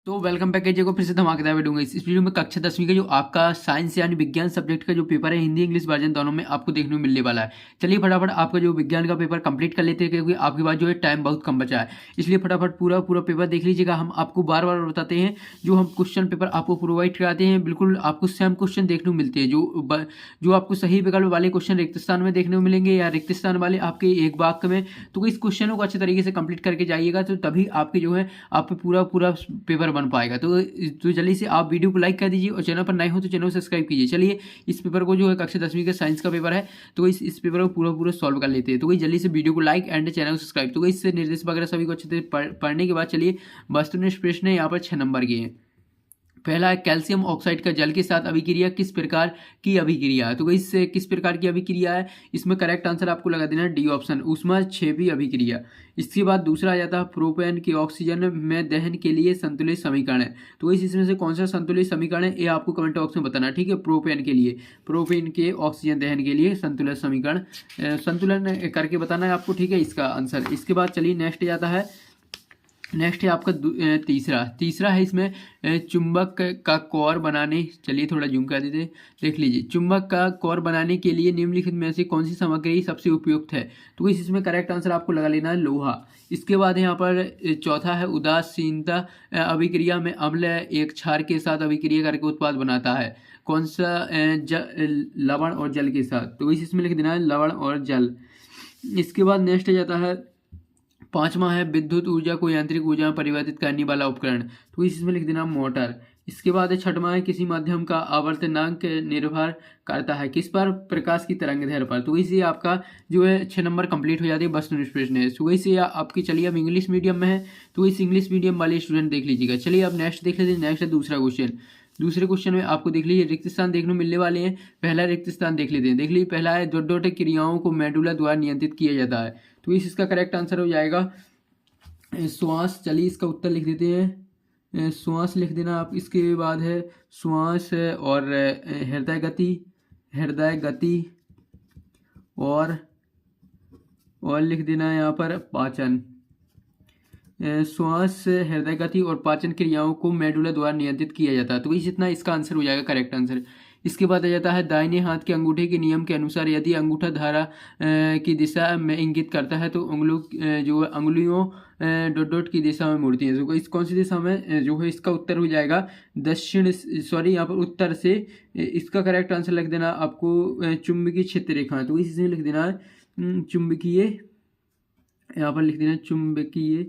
तो welcome back कीजिए को फिर से धमाकेदार वीडियो दूंगा। इस वीडियो में कक्षा 10वीं का जो आपका साइंस यानी विज्ञान सब्जेक्ट का जो पेपर है हिंदी इंग्लिश वर्जन दोनों में आपको देखने को मिलने वाला है। चलिए फटाफट आपका जो विज्ञान का पेपर कंप्लीट कर लेते हैं क्योंकि आपके पास जो है टाइम बहुत कम बचा है, इसलिए फटाफट पूरा पूरा पेपर देख लीजिएगा। हम आपको बार बार बताते हैं जो हम क्वेश्चन पेपर आपको प्रोवाइड कराते हैं बिल्कुल आपको सेम क्वेश्चन देखने को मिलते हैं। जो आपको सही विकल्प वाले क्वेश्चन रिक्त स्थान में देखने को मिलेंगे या रिक्त स्थान वाले आपके एक वाक्य में, तो इस क्वेश्चनों को अच्छे तरीके से कंप्लीट करके जाइएगा तो तभी आपके जो है आप पे पूरा पूरा पेपर बन पाएगा। तो जल्दी से आप वीडियो को लाइक कर दीजिए और चैनल पर नए हो तो चैनल को सब्सक्राइब कीजिए। चलिए इस पेपर को जो है कक्षा 10वीं का साइंस का पेपर है तो इस पेपर को पूरा पूरा सॉल्व कर लेते हैं। तो जल्दी से वीडियो को लाइक एंड चैनल को सब्सक्राइब। तो इससे निर्देश वगैरह सभी को अच्छे से पढ़ने के बाद चलिए वस्तुनिष्ठ प्रश्न यहाँ पर 6 नंबर के हैं। पहला है कैल्शियम ऑक्साइड का जल के साथ अभिक्रिया किस प्रकार की अभिक्रिया है। तो इससे किस प्रकार की अभिक्रिया है, इसमें करेक्ट आंसर आपको लगा देना है डी ऑप्शन ऊष्माक्षेपी अभिक्रिया। इसके बाद दूसरा आ जाता है प्रोपेन के ऑक्सीजन में दहन के लिए संतुलित समीकरण है। तो इसमें से कौन सा संतुलित समीकरण है ये आपको कमेंट बॉक्स में बताना, ठीक है। प्रोपेन के ऑक्सीजन दहन के लिए संतुलित समीकरण संतुलन करके बताना है आपको, ठीक है, इसका आंसर। इसके बाद चलिए नेक्स्ट जाता है, नेक्स्ट है आपका तीसरा है इसमें चुंबक का कोर बनाने, चलिए थोड़ा जूम कर देते देख लीजिए। चुंबक का कोर बनाने के लिए निम्नलिखित में से कौन सी सामग्री सबसे उपयुक्त है। तो इसमें करेक्ट आंसर आपको लगा लेना है लोहा। इसके बाद यहाँ पर चौथा है उदासीनता अभिक्रिया में अम्ल एक क्षार के साथ अभिक्रिया करके उत्पाद बनाता है, कौन सा लवण और जल के साथ। तो इसमें लिख देना है लवण और जल। इसके बाद नेक्स्ट जाता है पांचवा है विद्युत ऊर्जा को यांत्रिक ऊर्जा में परिवर्तित करने वाला उपकरण। तो इसमें लिख देना मोटर। इसके बाद छठवां है किसी माध्यम का आवर्तनांक निर्भर करता है किस पर, प्रकाश की तरंग दैर्ध्य पर। तो इसी आपका जो है 6 नंबर कंप्लीट हो जाती है वस्तुनिष्ठ प्रश्न है। तो वैसे आपकी चलिए अब इंग्लिश मीडियम में है तो इस इंग्लिश मीडियम वाले स्टूडेंट देख लीजिएगा। चलिए अब नेक्स्ट देख लेते हैं। नेक्स्ट है दूसरा क्वेश्चन। दूसरे क्वेश्चन में आपको देख लीजिए रिक्त स्थान देखने को मिलने वाले हैं। पहला रिक्त स्थान देख लेते हैं। देख लीजिए पहला है डॉट डॉट क्रियाओं को मेडुला द्वारा नियंत्रित किया जाता है। तो इसका करेक्ट आंसर हो जाएगा श्वास। चलिए इसका उत्तर लिख देते हैं, श्वास लिख देना आप। इसके बाद है श्वास और हृदय गति और लिख देना है यहाँ पर पाचन। श्वास हृदय गति और पाचन क्रियाओं को मेडुला द्वारा नियंत्रित किया जाता है। तो इतना इसका आंसर हो जाएगा करेक्ट आंसर। इसके बाद आ जाता है दाहिने हाथ के अंगूठे के नियम के अनुसार यदि अंगूठा धारा की दिशा में इंगित करता है तो अंगुलियों डॉट डॉट की दिशा में मुड़ती है। तो इस कौन सी दिशा में जो है इसका उत्तर हो जाएगा यहाँ पर उत्तर से। इसका करेक्ट आंसर लिख देना आपको चुंबकीय क्षेत्र रेखा। तो इसमें लिख देना है चुंबकीय, यहाँ पर लिख देना चुंबकीय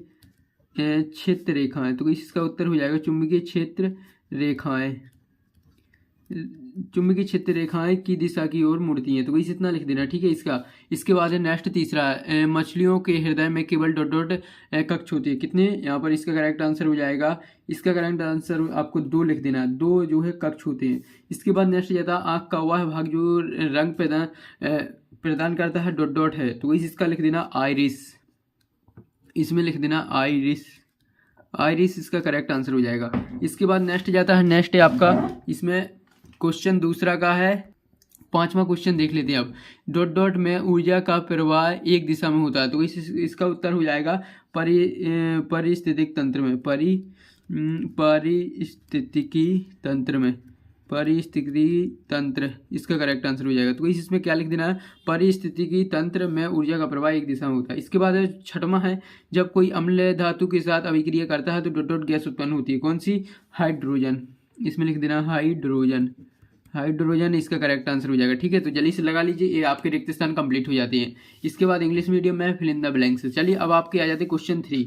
क्षेत्र रेखाएं। तो इसका उत्तर हो जाएगा चुंबकीय क्षेत्र रेखाएं। चुंबकीय क्षेत्र रेखाएं की दिशा की ओर मुड़ती हैं। तो इतना लिख देना, ठीक है इसका। इसके बाद है नेक्स्ट तीसरा मछलियों के हृदय में केवल डॉट डॉट कक्ष होती है कितने, यहाँ पर इसका करेक्ट आंसर हो जाएगा, इसका करेक्ट आंसर आपको 2 लिख देना, 2 जो है कक्ष होते हैं। इसके बाद नेक्स्ट जाता है आँख का वह भाग जो रंग प्रदान करता है डॉट डॉट है। तो इसका लिख देना आइरिस। इसमें लिख देना आइरिस इसका करेक्ट आंसर हो जाएगा। इसके बाद नेक्स्ट जाता है, नेक्स्ट है आपका इसमें क्वेश्चन दूसरा का है। पांचवा क्वेश्चन देख लेते हैं अब। डॉट डॉट में ऊर्जा का प्रवाह एक दिशा में होता है। तो इसका उत्तर हो जाएगा परिस्थितिकी तंत्र में, परिस्थितिकी तंत्र इसका करेक्ट आंसर हो जाएगा। तो इसमें क्या लिख देना है परिस्थितिकी तंत्र में ऊर्जा का प्रवाह एक दिशा में होता है। इसके बाद छठवां है जब कोई अम्ल धातु के साथ अभिक्रिया करता है तो डॉट डॉट गैस उत्पन्न होती है, कौन सी, हाइड्रोजन। इसमें लिख देना हाइड्रोजन इसका करेक्ट आंसर हो जाएगा, ठीक है। तो जल्दी से लगा लीजिए, ये आपके रिक्त स्थान कंप्लीट हो जाते हैं। इसके बाद इंग्लिश मीडियम में फिल इन द ब्लैंक्स। चलिए अब आपके आ जाते हैं क्वेश्चन 3।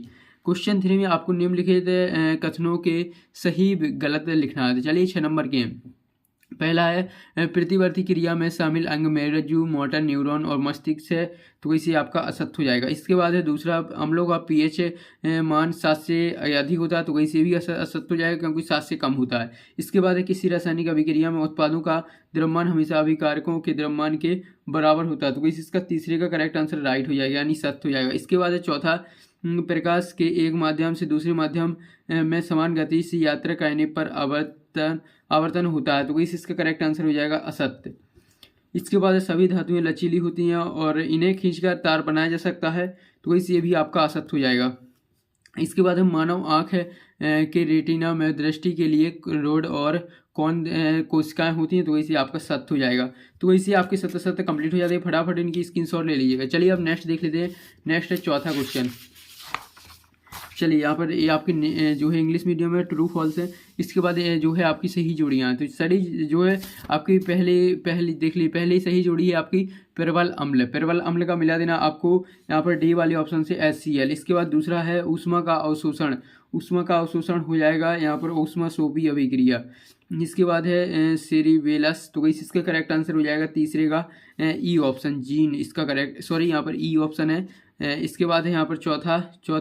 क्वेश्चन 3 में आपको निम्नलिखित कथनों के सही गलत लिखना है। चलिए 6 नंबर के हैं। पहला है प्रतिवर्ती क्रिया में शामिल अंग मेरुरज्जु, मोटर न्यूरॉन और मस्तिष्क है। तो इसे आपका असत्य हो जाएगा। इसके बाद है दूसरा अम्लों का पीएच मान 7 से अधिक होता है। तो इसे भी असत्य हो जाएगा क्योंकि 7 से कम होता है। इसके बाद है किसी रासायनिक अभिक्रिया में उत्पादों का द्रव्यमान हमेशा अभिकारकों के द्रव्यमान के बराबर होता है। तो इसका तीसरे का करेक्ट आंसर राइट हो जाएगा यानी सत्य हो जाएगा। इसके बाद है चौथा प्रकाश के एक माध्यम से दूसरे माध्यम में समान गति से यात्रा करने पर आवर्तन होता है। तो इसका करेक्ट आंसर हो जाएगा असत्य। इसके बाद सभी धातुएं लचीली होती हैं और इन्हें खींचकर तार बनाया जा सकता है। तो ये भी आपका असत्य हो जाएगा। इसके बाद मानव आँख के रेटिना में दृष्टि के लिए रोड और कौन कोशिकाएं होती हैं, तो वैसे आपका 7 हो जाएगा। तो वैसे आपके 7 कंप्लीट हो जाते हैं। फटाफट इनकी स्क्रीनशॉट ले लीजिएगा। चलिए अब नेक्स्ट देख लेते हैं। नेक्स्ट है चौथा क्वेश्चन। चलिए यहाँ पर ये आपकी जो है इंग्लिश मीडियम में ट्रू फॉल्स है। इसके बाद जो है आपकी सही जोड़ियाँ, तो सही जो है आपकी पहली देख ली, पहली सही जोड़ी है आपकी प्रबल अम्ल। प्रबल अम्ल का मिला देना आपको यहाँ पर डी वाले ऑप्शन से HCl। इसके बाद दूसरा है ऊष्मा का अवशोषण। ऊष्मा का अवशोषण हो जाएगा यहाँ पर ऊष्मा सोपी अभिक्रिया। इसके बाद है सेरिबेलस, तो इसका करेक्ट आंसर हो जाएगा तीसरे का ई ऑप्शन जीन। इसका करेक्ट यहाँ पर ई ऑप्शन है। इसके बाद है यहाँ पर चौथा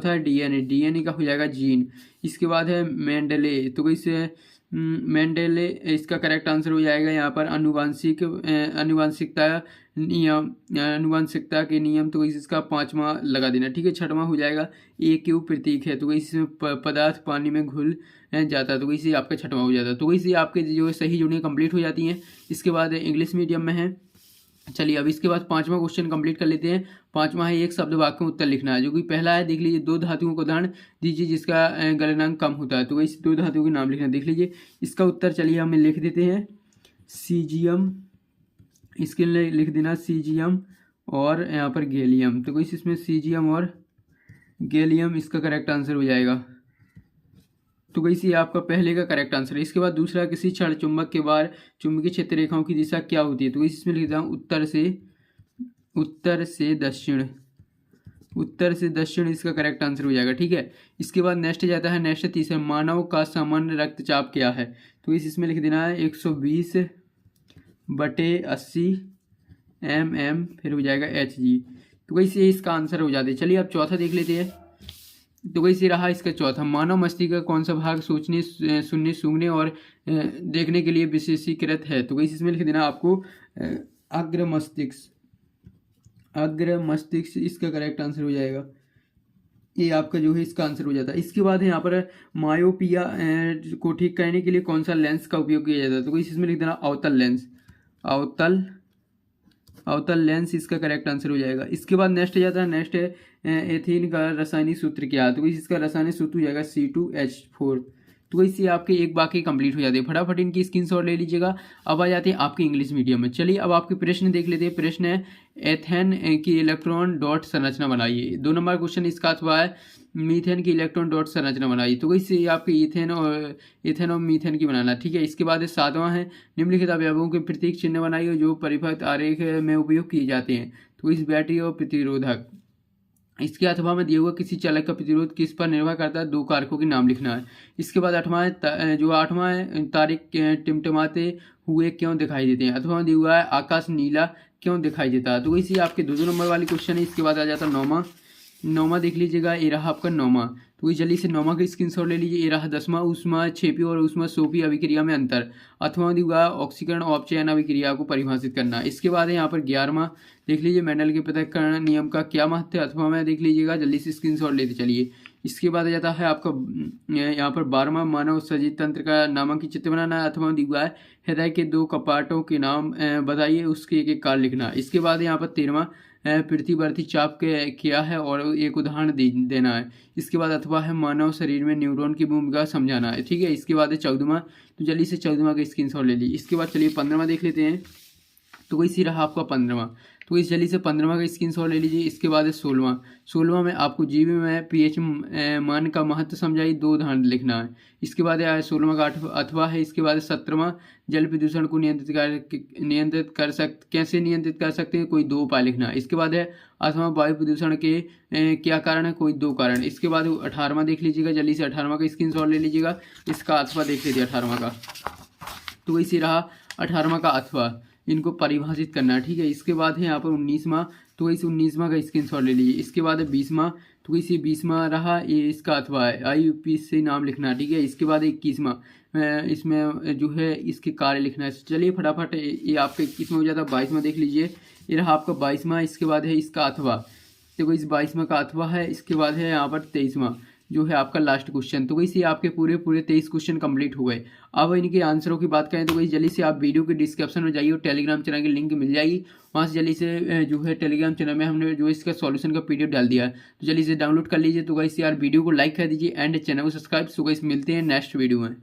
है DNA का हो जाएगा जीन। इसके बाद है मेंडले, तो इसे मेंडले इसका करेक्ट आंसर हो जाएगा यहाँ पर अनुवांशिकता के नियम, तो इसका 5वां लगा देना। ठीक है, 6वां हो जाएगा AQ प्रतीक है, तो इसमें पदार्थ पानी में घुल जाता है, तो इसी आपका 6वां हो जाता है। तो इसी आपके जो सही जोड़ियाँ कंप्लीट हो जाती हैं। इसके बाद इंग्लिश मीडियम में है। चलिए अब इसके बाद 5वां क्वेश्चन कंप्लीट कर लेते हैं। 5वां है एक शब्द वाक्य में उत्तर लिखना है, जो कि पहला है देख लीजिए 2 धातुओं को उदाहरण दीजिए जिसका गलनांक कम होता है, तो इस 2 धातुओं के नाम लिखना। देख लीजिए इसका उत्तर, चलिए हमें लिख देते हैं सीजियम। इसके लिए लिख देना सीजियम और यहाँ पर गैलियम, तो इसमें सीजियम और गैलियम इसका करेक्ट आंसर हो जाएगा। तो ये आपका पहले का करेक्ट आंसर है। इसके बाद दूसरा, किसी क्षण चुंबक के बार चुंबकीय क्षेत्र रेखाओं की दिशा क्या होती है, तो इसमें लिख देता हूँ उत्तर से दक्षिण इसका करेक्ट आंसर हो जाएगा। ठीक है, इसके बाद नेक्स्ट जाता है। नेक्स्ट तीसरा, मानव का सामान्य रक्तचाप क्या है, तो इसमें लिख देना है 120/80 mm, फिर हो जाएगा Hg, तो इसे इसका आंसर हो जाता है। चलिए अब चौथा देख लेते हैं। तो वैसे रहा इसका चौथा, मानव मस्तिष्क का कौन सा भाग सोचने, सुनने, सूंघने और देखने के लिए विशेषीकृत है, तो वैसे इसमें लिख देना आपको अग्र मस्तिष्क इसका करेक्ट आंसर हो जाएगा। ये आपका जो है इसका आंसर हो जाता है। इसके बाद है यहाँ पर मायोपिया को ठीक करने के लिए कौन सा लेंस का उपयोग किया जाता है, तो इसमें लिख देना अवतल लेंस इसका करेक्ट आंसर हो जाएगा। इसके बाद नेक्स्ट जाता है। नेक्स्ट है एथेन का रासायनिक सूत्र क्या है, तो इसका रासायनिक सूत्र हो जाएगा C2H4। तो इससे आपके एक बाकी कंप्लीट हो जाते हैं। फटाफट इनकी स्क्रीनशॉट ले लीजिएगा। अब आ जाते हैं आपके इंग्लिश मीडियम में। चलिए अब आपके प्रश्न देख लेते हैं। प्रश्न है एथेन की इलेक्ट्रॉन डॉट संरचना बनाइए। 2 नंबर क्वेश्चन इसका अथवा है मीथेन की इलेक्ट्रॉन डॉट संरचना बनाइए, तो इससे आपके इथेन और मीथेन की बनाना। ठीक है, इसके बाद 7वां है निम्नलिखित अवयवों के प्रतीक चिन्ह बनाइए जो परिपथ आरेख में उपयोग किए जाते हैं, तो इस बैटरी और प्रतिरोधक। इसके अथवा में दिया हुआ किसी चालक का प्रतिरोध किस पर निर्भर करता है, 2 कारकों के नाम लिखना है। इसके बाद 8वां है तारीख टिमटिमाते हुए क्यों दिखाई देते हैं, अथवा दिया हुआ है आकाश नीला क्यों दिखाई देता है, तो इसी आपके 2 नंबर वाली क्वेश्चन है। इसके बाद आ जाता है 9वां देख लीजिएगा, ये रहा आपका 9वां, तो जल्दी से 9वां का स्क्रीनशॉट ले लीजिए। ये रहा 10वां, ऊष्मा क्षेपी और ऊष्मा सोपी अभिक्रिया में अंतर, अथवा दिया ऑक्सीकरण अपचयन अभिक्रिया को परिभाषित करना। इसके बाद है यहाँ पर 11वां देख लीजिए, मेंडल के पृथक्करण नियम का क्या महत्व है, अथवा में देख लीजिएगा, जल्दी से स्क्रीनशॉट लेते चलिए। इसके बाद आ जाता है आपका यहाँ पर 12वां, मानव सजीव तंत्र का नामांकित चित्र बनाना, अथवा दिया है हृदय के 2 कपाटों के नाम बताइए, उसके एक काल लिखना। इसके बाद यहाँ पर 13वां पृथ्वीवर्ती चाप के क्या है और एक उदाहरण देना है। इसके बाद अथवा है मानव शरीर में न्यूरॉन की भूमिका समझाना है। ठीक है, इसके बाद है 14वां, तो जल्दी से 14वां का स्क्रीनशॉट ले लीजिए। इसके बाद चलिए 15वां देख लेते हैं, तो इसी रहा आपका 15वां, तो इस जल्दी से 15वां का स्क्रीनशॉट ले लीजिए। इसके बाद है 16वां में आपको जीवी में pH मान का महत्व समझाई, 2 उदाहरण लिखना है। इसके बाद है 16वां का अथवा है। इसके बाद 17वां जल प्रदूषण को कैसे नियंत्रित कर सकते हैं, कोई 2 उपाय लिखना है। इसके बाद है अथवा वायु प्रदूषण के क्या कारण है, कोई 2 कारण। इसके बाद 18वां देख लीजिएगा, जल्दी से 18वां का स्क्रीनशॉट ले लीजिएगा। इसका अथवा देख लीजिए 18वां का, तो इसी रहा 18वां का अथवा, इनको परिभाषित करना है। ठीक है, इसके बाद है यहाँ पर 19वां, तो इस 19वां का स्क्रीनशॉट ले लीजिए। इसके बाद है 20वां, तो इसी 20वां रहा, ये इसका अथवा है, IUP से नाम लिखना है। ठीक है, इसके बाद 21वां, इसमें जो है इसके कार्य लिखना है। चलिए फटाफट ये आपका 21वां हो जाता है। 22वां देख लीजिए, ये रहा आपका 22वां। इसके बाद है इसका अथवा, देखो इस 22वां का अथवा है। इसके बाद है यहाँ पर 23वां, जो है आपका लास्ट क्वेश्चन। तो वैसे आपके पूरे पूरे 23 क्वेश्चन कंप्लीट हो गए। अब इनके आंसरों की बात करें तो वही जल्दी से आप वीडियो के डिस्क्रिप्शन में जाइए और टेलीग्राम चैनल की लिंक मिल जाएगी, वहाँ से जल्दी से जो है टेलीग्राम चैनल में हमने जो इसका सॉल्यूशन का पीडीएफ डाल दिया है, तो जल्दी से डाउनलोड कर लीजिए। तो गाइस यार वीडियो को लाइक कर दीजिए एंड चैनल को सब्सक्राइब। सो गाइस मिलते हैं नेक्स्ट वीडियो में।